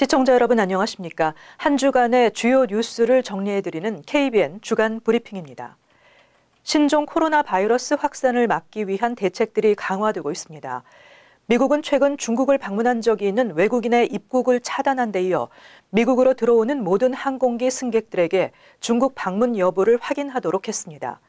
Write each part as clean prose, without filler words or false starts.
시청자 여러분 안녕하십니까? 한 주간의 주요 뉴스를 정리해드리는 KBN 주간 브리핑입니다. 신종 코로나 바이러스 확산을 막기 위한 대책들이 강화되고 있습니다. 미국은 최근 중국을 방문한 적이 있는 외국인의 입국을 차단한 데 이어 미국으로 들어오는 모든 항공기 승객들에게 중국 방문 여부를 확인하도록 했습니다.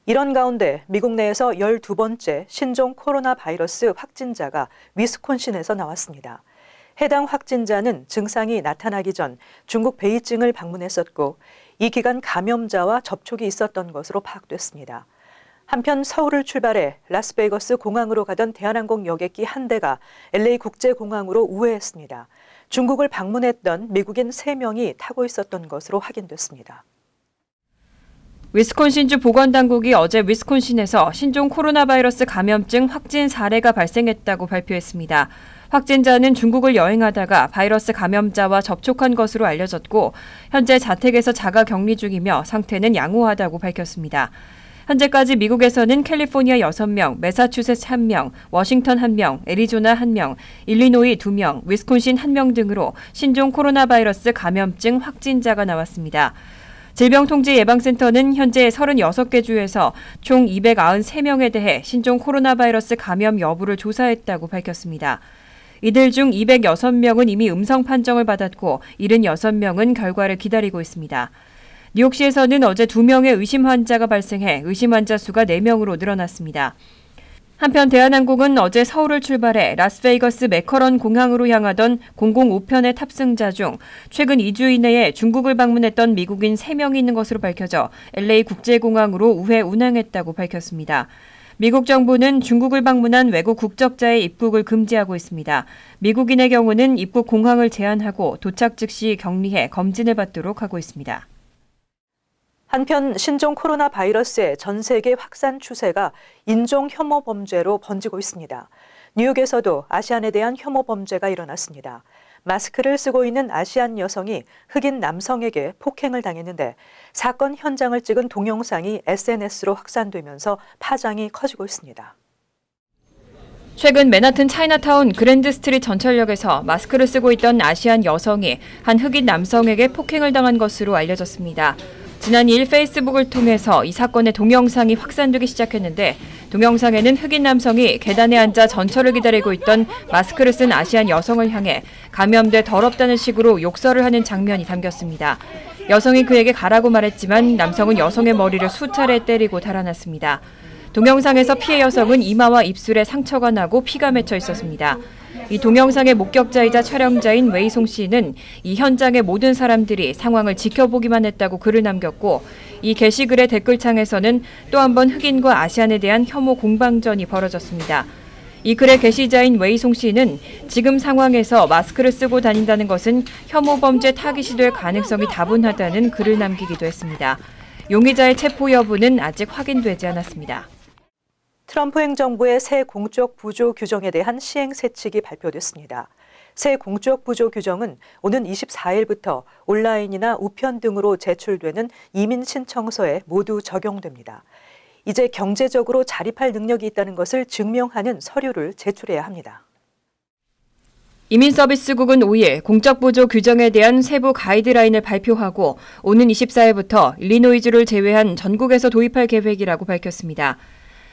이런 가운데 미국 내에서 12번째 신종 코로나 바이러스 확진자가 위스콘신에서 나왔습니다. 해당 확진자는 증상이 나타나기 전 중국 베이징을 방문했었고 이 기간 감염자와 접촉이 있었던 것으로 파악됐습니다. 한편 서울을 출발해 라스베이거스 공항으로 가던 대한항공 여객기 한 대가 LA 국제공항으로 우회했습니다. 중국을 방문했던 미국인 3명이 타고 있었던 것으로 확인됐습니다. 위스콘신주 보건당국이 어제 위스콘신에서 신종 코로나 바이러스 감염증 확진 사례가 발생했다고 발표했습니다. 확진자는 중국을 여행하다가 바이러스 감염자와 접촉한 것으로 알려졌고 현재 자택에서 자가 격리 중이며 상태는 양호하다고 밝혔습니다. 현재까지 미국에서는 캘리포니아 6명, 매사추세츠 1명, 워싱턴 1명, 애리조나 1명, 일리노이 2명, 위스콘신 1명 등으로 신종 코로나 바이러스 감염증 확진자가 나왔습니다. 질병통제예방센터는 현재 36개 주에서 총 293명에 대해 신종 코로나 바이러스 감염 여부를 조사했다고 밝혔습니다. 이들 중 206명은 이미 음성 판정을 받았고 76명은 결과를 기다리고 있습니다. 뉴욕시에서는 어제 2명의 의심 환자가 발생해 의심 환자 수가 4명으로 늘어났습니다. 한편 대한항공은 어제 서울을 출발해 라스베이거스 매커런 공항으로 향하던 005편의 탑승자 중 최근 2주 이내에 중국을 방문했던 미국인 3명이 있는 것으로 밝혀져 LA 국제공항으로 우회 운항했다고 밝혔습니다. 미국 정부는 중국을 방문한 외국 국적자의 입국을 금지하고 있습니다. 미국인의 경우는 입국 공항을 제한하고 도착 즉시 격리해 검진을 받도록 하고 있습니다. 한편 신종 코로나 바이러스의 전 세계 확산 추세가 인종 혐오 범죄로 번지고 있습니다. 뉴욕에서도 아시안에 대한 혐오 범죄가 일어났습니다. 마스크를 쓰고 있는 아시안 여성이 흑인 남성에게 폭행을 당했는데 사건 현장을 찍은 동영상이 SNS로 확산되면서 파장이 커지고 있습니다. 최근 맨하튼 차이나타운 그랜드 스트리트 전철역에서 마스크를 쓰고 있던 아시안 여성이 한 흑인 남성에게 폭행을 당한 것으로 알려졌습니다. 지난 2일 페이스북을 통해서 이 사건의 동영상이 확산되기 시작했는데 동영상에는 흑인 남성이 계단에 앉아 전철을 기다리고 있던 마스크를 쓴 아시안 여성을 향해 감염돼 더럽다는 식으로 욕설을 하는 장면이 담겼습니다. 여성이 그에게 가라고 말했지만 남성은 여성의 머리를 수차례 때리고 달아났습니다. 동영상에서 피해 여성은 이마와 입술에 상처가 나고 피가 맺혀 있었습니다. 이 동영상의 목격자이자 촬영자인 웨이송 씨는 이 현장의 모든 사람들이 상황을 지켜보기만 했다고 글을 남겼고 이 게시글의 댓글창에서는 또 한 번 흑인과 아시안에 대한 혐오 공방전이 벌어졌습니다. 이 글의 게시자인 웨이송 씨는 지금 상황에서 마스크를 쓰고 다닌다는 것은 혐오 범죄 타깃이 될 가능성이 다분하다는 글을 남기기도 했습니다. 용의자의 체포 여부는 아직 확인되지 않았습니다. 트럼프 행정부의 새 공적 부조 규정에 대한 시행세칙이 발표됐습니다. 새 공적 부조 규정은 오는 24일부터 온라인이나 우편 등으로 제출되는 이민 신청서에 모두 적용됩니다. 이제 경제적으로 자립할 능력이 있다는 것을 증명하는 서류를 제출해야 합니다. 이민서비스국은 5일 공적부조 규정에 대한 세부 가이드라인을 발표하고 오는 24일부터 일리노이주를 제외한 전국에서 도입할 계획이라고 밝혔습니다.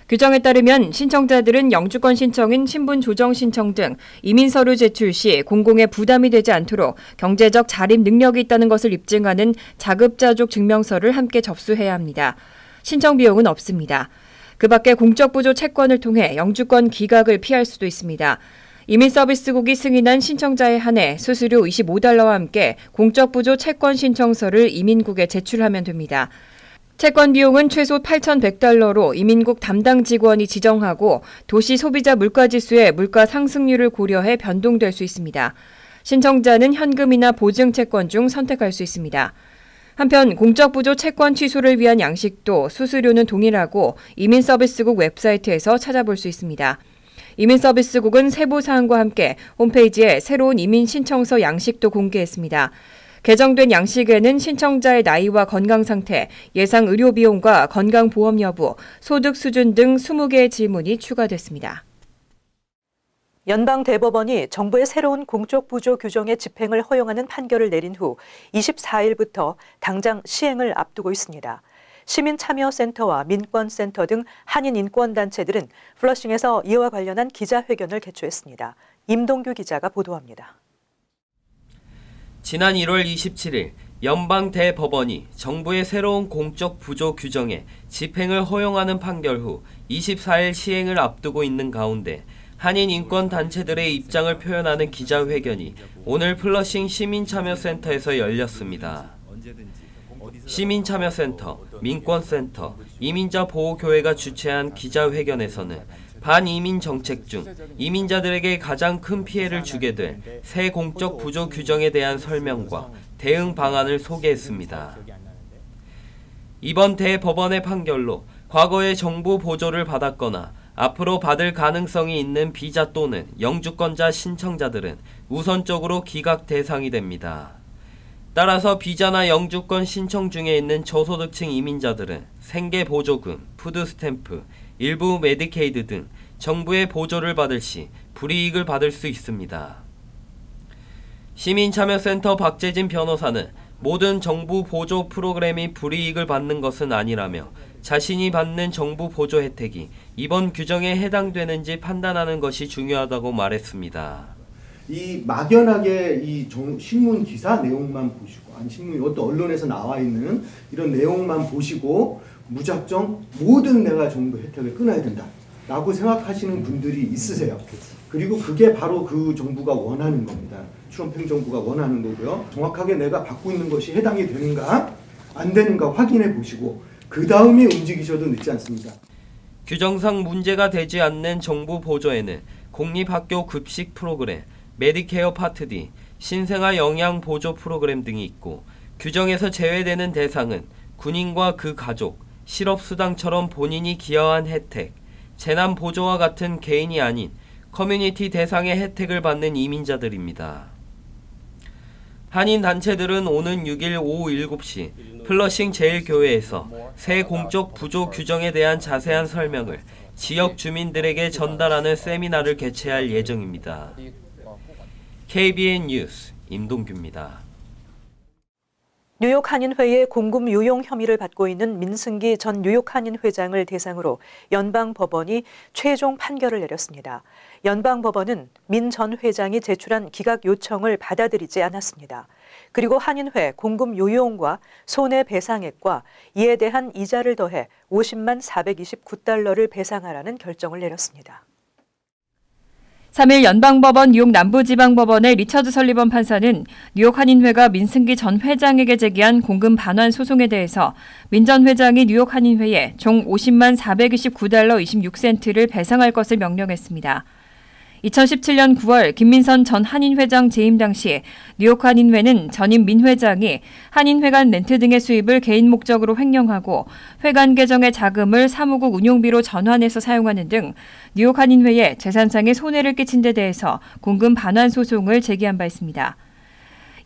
규정에 따르면 신청자들은 영주권 신청인 신분 조정 신청 등 이민 서류 제출 시 공공에 부담이 되지 않도록 경제적 자립 능력이 있다는 것을 입증하는 자급자족 증명서를 함께 접수해야 합니다. 신청 비용은 없습니다. 그 밖에 공적부조 채권을 통해 영주권 기각을 피할 수도 있습니다. 이민서비스국이 승인한 신청자에 한해 수수료 $25와 함께 공적부조 채권 신청서를 이민국에 제출하면 됩니다. 채권 비용은 최소 $8,100로 이민국 담당 직원이 지정하고 도시 소비자 물가지수의 물가 상승률을 고려해 변동될 수 있습니다. 신청자는 현금이나 보증 채권 중 선택할 수 있습니다. 한편 공적부조 채권 취소를 위한 양식도 수수료는 동일하고 이민서비스국 웹사이트에서 찾아볼 수 있습니다. 이민서비스국은 세부 사항과 함께 홈페이지에 새로운 이민 신청서 양식도 공개했습니다. 개정된 양식에는 신청자의 나이와 건강 상태, 예상 의료 비용과 건강보험 여부, 소득 수준 등 20개의 질문이 추가됐습니다. 연방대법원이 정부의 새로운 공적 부조 규정의 집행을 허용하는 판결을 내린 후 24일부터 당장 시행을 앞두고 있습니다. 시민참여센터와 민권센터 등 한인인권단체들은 플러싱에서 이와 관련한 기자회견을 개최했습니다. 임동규 기자가 보도합니다. 지난 1월 27일 연방대법원이 정부의 새로운 공적 부조 규정에 집행을 허용하는 판결 후 24일 시행을 앞두고 있는 가운데 한인인권단체들의 입장을 표현하는 기자회견이 오늘 플러싱 시민참여센터에서 열렸습니다. 시민참여센터, 민권센터, 이민자보호교회가 주최한 기자회견에서는 반이민 정책 중 이민자들에게 가장 큰 피해를 주게 될 새 공적 부조 규정에 대한 설명과 대응 방안을 소개했습니다. 이번 대법원의 판결로 과거에 정부 보조를 받았거나 앞으로 받을 가능성이 있는 비자 또는 영주권자 신청자들은 우선적으로 기각 대상이 됩니다. 따라서 비자나 영주권 신청 중에 있는 저소득층 이민자들은 생계보조금, 푸드스탬프, 일부 메디케이드 등 정부의 보조를 받을 시 불이익을 받을 수 있습니다. 시민참여센터 박재진 변호사는 모든 정부 보조 프로그램이 불이익을 받는 것은 아니라며 자신이 받는 정부 보조 혜택이 이번 규정에 해당되는지 판단하는 것이 중요하다고 말했습니다. 이 막연하게 이 신문 기사 내용만 보시고, 아니 신문 어떤 언론에서 나와 있는 이런 내용만 보시고 무작정 모든 내가 정부 혜택을 끊어야 된다라고 생각하시는 분들이 있으세요. 그리고 그게 바로 그 정부가 원하는 겁니다. 트럼프 행정부가 원하는 거고요. 정확하게 내가 받고 있는 것이 해당이 되는가 안 되는가 확인해 보시고 그 다음에 움직이셔도 늦지 않습니다. 규정상 문제가 되지 않는 정부 보조에는 공립학교 급식 프로그램, 메디케어 파트 D, 신생아 영양 보조 프로그램 등이 있고 규정에서 제외되는 대상은 군인과 그 가족, 실업수당처럼 본인이 기여한 혜택, 재난 보조와 같은 개인이 아닌 커뮤니티 대상의 혜택을 받는 이민자들입니다. 한인단체들은 오는 6일 오후 7시 플러싱 제일교회에서 새 공적 부조 규정에 대한 자세한 설명을 지역 주민들에게 전달하는 세미나를 개최할 예정입니다. KBN 뉴스 임동규입니다. 뉴욕 한인회의 공금 유용 혐의를 받고 있는 민승기 전 뉴욕 한인 회장을 대상으로 연방법원이 최종 판결을 내렸습니다. 연방법원은 민 전 회장이 제출한 기각 요청을 받아들이지 않았습니다. 그리고 한인회 공금 유용과 손해배상액과 이에 대한 이자를 더해 50만 429달러를 배상하라는 결정을 내렸습니다. 3일 연방법원 뉴욕 남부지방법원의 리처드 설리번 판사는 뉴욕 한인회가 민승기 전 회장에게 제기한 공금 반환 소송에 대해서 민 전 회장이 뉴욕 한인회에 총 50만 429달러 26센트를 배상할 것을 명령했습니다. 2017년 9월 김민선 전 한인회장 재임 당시 뉴욕 한인회는 전임 민 회장이 한인회관 렌트 등의 수입을 개인 목적으로 횡령하고 회관 개정의 자금을 사무국 운용비로 전환해서 사용하는 등 뉴욕 한인회에 재산상의 손해를 끼친 데 대해서 공금 반환 소송을 제기한 바 있습니다.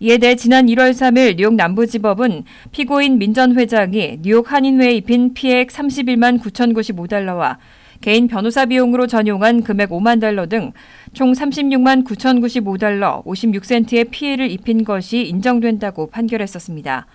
이에 대해 지난 1월 3일 뉴욕 남부지법은 피고인 민 전 회장이 뉴욕 한인회에 입힌 피해액 31만 9,095달러와 개인 변호사 비용으로 전용한 금액 5만 달러 등 총 36만 9,095달러 56센트의 피해를 입힌 것이 인정된다고 판결했었습니다.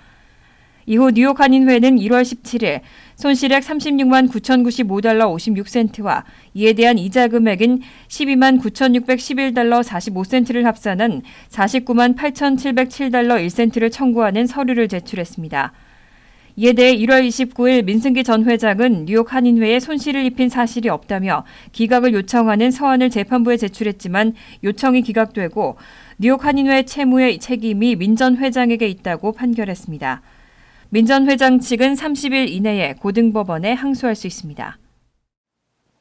이후 뉴욕 한인회는 1월 17일 손실액 36만 9,095달러 56센트와 이에 대한 이자 금액인 12만 9,611달러 45센트를 합산한 49만 8,707달러 1센트를 청구하는 서류를 제출했습니다. 이에 대해 1월 29일 민승기 전 회장은 뉴욕 한인회에 손실을 입힌 사실이 없다며 기각을 요청하는 서한을 재판부에 제출했지만 요청이 기각되고 뉴욕 한인회 채무의 책임이 민 전 회장에게 있다고 판결했습니다. 민 전 회장 측은 30일 이내에 고등법원에 항소할 수 있습니다.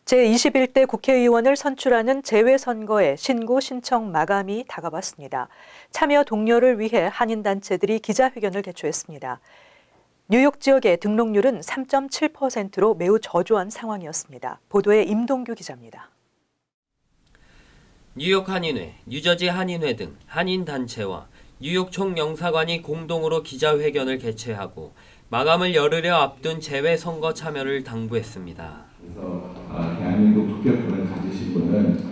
제21대 국회의원을 선출하는 재외선거의 신고 신청 마감이 다가왔습니다. 참여 독려를 위해 한인단체들이 기자회견을 개최했습니다. 뉴욕 지역의 등록률은 3.7%로 매우 저조한 상황이었습니다. 보도에 임동규 기자입니다. 뉴욕 한인회, 뉴저지 한인회 등 한인단체와 뉴욕 총영사관이 공동으로 기자회견을 개최하고 마감을 열흘여 앞둔 재외선거 참여를 당부했습니다. 그래서 대한민국 국회의원을 가지신 분은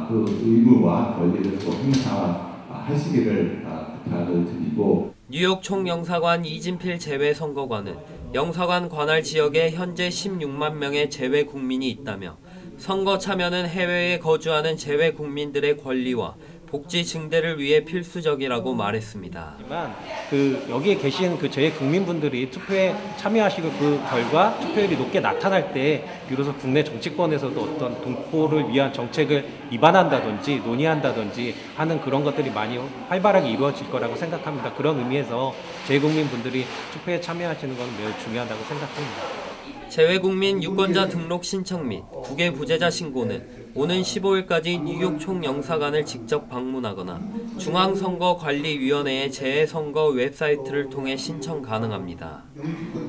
그 그 의무와 권리를 또 행사하시기를 부탁을 드리고 뉴욕 총영사관 이진필 재외선거관은 영사관 관할 지역에 현재 16만 명의 재외 국민이 있다며 선거 참여는 해외에 거주하는 재외 국민들의 권리와 복지 증대를 위해 필수적이라고 말했습니다. 여기에 계신 그 재외 국민분들이 투표에 참여하시고 그 결과 투표율이 높게 나타날 때 비로소 국내 정치권에서도 어떤 동포를 위한 정책을 입안한다든지 논의한다든지 하는 그런 것들이 많이 활발하게 이루어질 거라고 생각합니다. 그런 의미에서 재외 국민분들이 투표에 참여하시는 건 매우 중요하다고 생각합니다. 재외국민 유권자 등록 신청 및 국외 부재자 신고는 오는 15일까지 뉴욕 총영사관을 직접 방문하거나 중앙선거관리위원회의 재외선거 웹사이트를 통해 신청 가능합니다.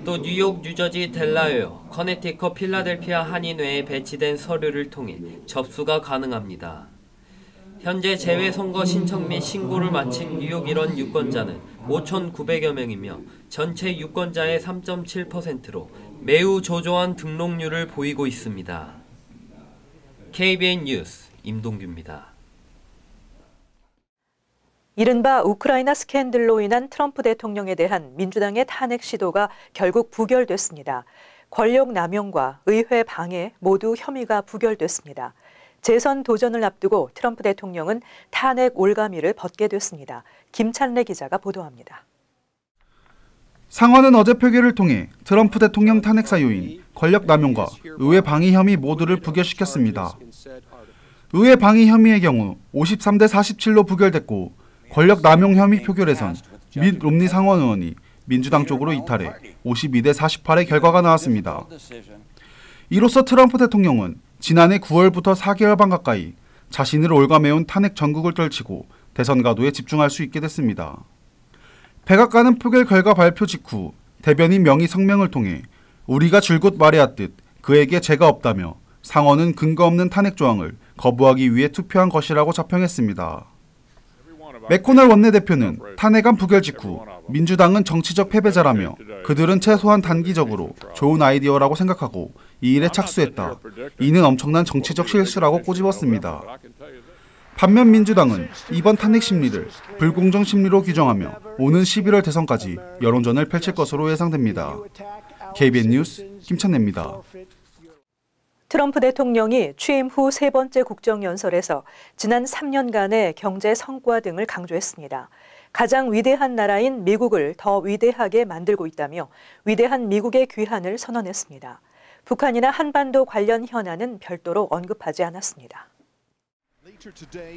또 뉴욕, 뉴저지, 델라웨어, 커네티컷, 필라델피아 한인회에 배치된 서류를 통해 접수가 가능합니다. 현재 재외선거 신청 및 신고를 마친 뉴욕 일원 유권자는 5,900여 명이며 전체 유권자의 3.7%로 매우 저조한 등록률을 보이고 있습니다. KBN 뉴스 임동규입니다. 이른바 우크라이나 스캔들로 인한 트럼프 대통령에 대한 민주당의 탄핵 시도가 결국 부결됐습니다. 권력 남용과 의회 방해 모두 혐의가 부결됐습니다. 재선 도전을 앞두고 트럼프 대통령은 탄핵 올가미를 벗게 됐습니다. 김찬래 기자가 보도합니다. 상원은 어제 표결을 통해 트럼프 대통령 탄핵 사유인 권력 남용과 의회 방해 혐의 모두를 부결시켰습니다. 의회 방해 혐의의 경우 53대 47로 부결됐고 권력 남용 혐의 표결에선 밋 롬니 상원 의원이 민주당 쪽으로 이탈해 52대 48의 결과가 나왔습니다. 이로써 트럼프 대통령은 지난해 9월부터 4개월 반 가까이 자신을 올가매온 탄핵 전국을 떨치고 대선 가도에 집중할 수 있게 됐습니다. 백악관은 표결 결과 발표 직후 대변인 명의 성명을 통해 우리가 줄곧 말해왔듯 그에게 죄가 없다며 상원은 근거 없는 탄핵 조항을 거부하기 위해 투표한 것이라고 자평했습니다. 맥코넬 원내대표는 탄핵안 부결 직후 민주당은 정치적 패배자라며 그들은 최소한 단기적으로 좋은 아이디어라고 생각하고 이 일에 착수했다. 이는 엄청난 정치적 실수라고 꼬집었습니다. 반면 민주당은 이번 탄핵 심리를 불공정 심리로 규정하며 오는 11월 대선까지 여론전을 펼칠 것으로 예상됩니다. KBN 뉴스 김찬래입니다. 트럼프 대통령이 취임 후 세 번째 국정연설에서 지난 3년간의 경제 성과 등을 강조했습니다. 가장 위대한 나라인 미국을 더 위대하게 만들고 있다며 위대한 미국의 귀환을 선언했습니다. 북한이나 한반도 관련 현안은 별도로 언급하지 않았습니다.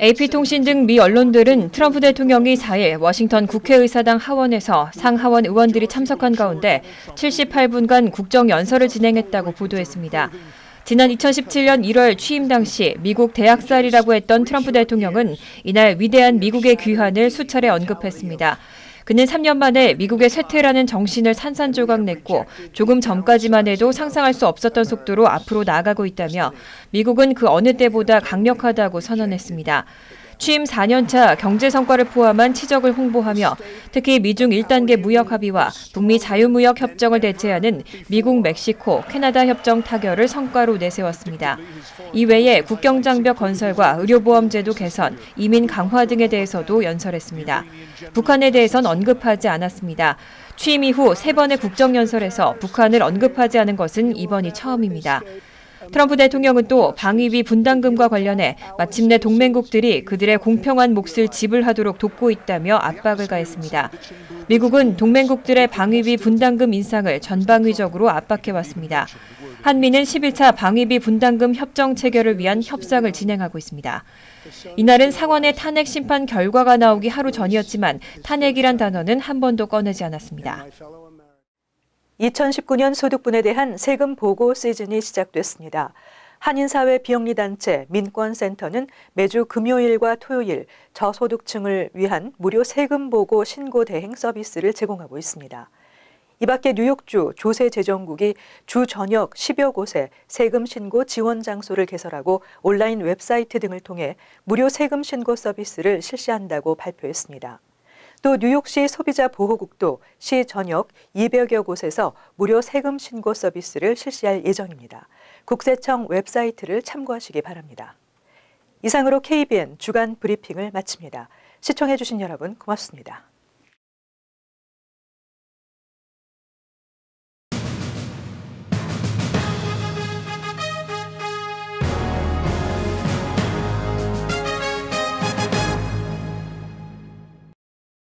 AP통신 등 미 언론들은 트럼프 대통령이 4일 워싱턴 국회의사당 하원에서 상하원 의원들이 참석한 가운데 78분간 국정연설을 진행했다고 보도했습니다. 지난 2017년 1월 취임 당시 미국 대학살이라고 했던 트럼프 대통령은 이날 위대한 미국의 귀환을 수차례 언급했습니다. 그는 3년 만에 미국의 쇠퇴라는 정신을 산산조각냈고 조금 전까지만 해도 상상할 수 없었던 속도로 앞으로 나아가고 있다며 미국은 그 어느 때보다 강력하다고 선언했습니다. 취임 4년차 경제 성과를 포함한 치적을 홍보하며 특히 미중 1단계 무역 합의와 북미 자유무역 협정을 대체하는 미국, 멕시코, 캐나다 협정 타결을 성과로 내세웠습니다. 이외에 국경장벽 건설과 의료보험제도 개선, 이민 강화 등에 대해서도 연설했습니다. 북한에 대해선 언급하지 않았습니다. 취임 이후 3번의 국정연설에서 북한을 언급하지 않은 것은 이번이 처음입니다. 트럼프 대통령은 또 방위비 분담금과 관련해 마침내 동맹국들이 그들의 공평한 몫을 지불하도록 돕고 있다며 압박을 가했습니다. 미국은 동맹국들의 방위비 분담금 인상을 전방위적으로 압박해왔습니다. 한미는 11차 방위비 분담금 협정 체결을 위한 협상을 진행하고 있습니다. 이날은 상원의 탄핵 심판 결과가 나오기 하루 전이었지만 탄핵이란 단어는 한 번도 꺼내지 않았습니다. 2019년 소득분에 대한 세금 보고 시즌이 시작됐습니다. 한인사회 비영리단체 민권센터는 매주 금요일과 토요일 저소득층을 위한 무료 세금 보고 신고 대행 서비스를 제공하고 있습니다. 이 밖에 뉴욕주 조세재정국이 주 전역 10여 곳에 세금 신고 지원 장소를 개설하고 온라인 웹사이트 등을 통해 무료 세금 신고 서비스를 실시한다고 발표했습니다. 또 뉴욕시 소비자보호국도 시 전역 200여 곳에서 무료 세금 신고 서비스를 실시할 예정입니다. 국세청 웹사이트를 참고하시기 바랍니다. 이상으로 KBN 주간 브리핑을 마칩니다. 시청해주신 여러분 고맙습니다.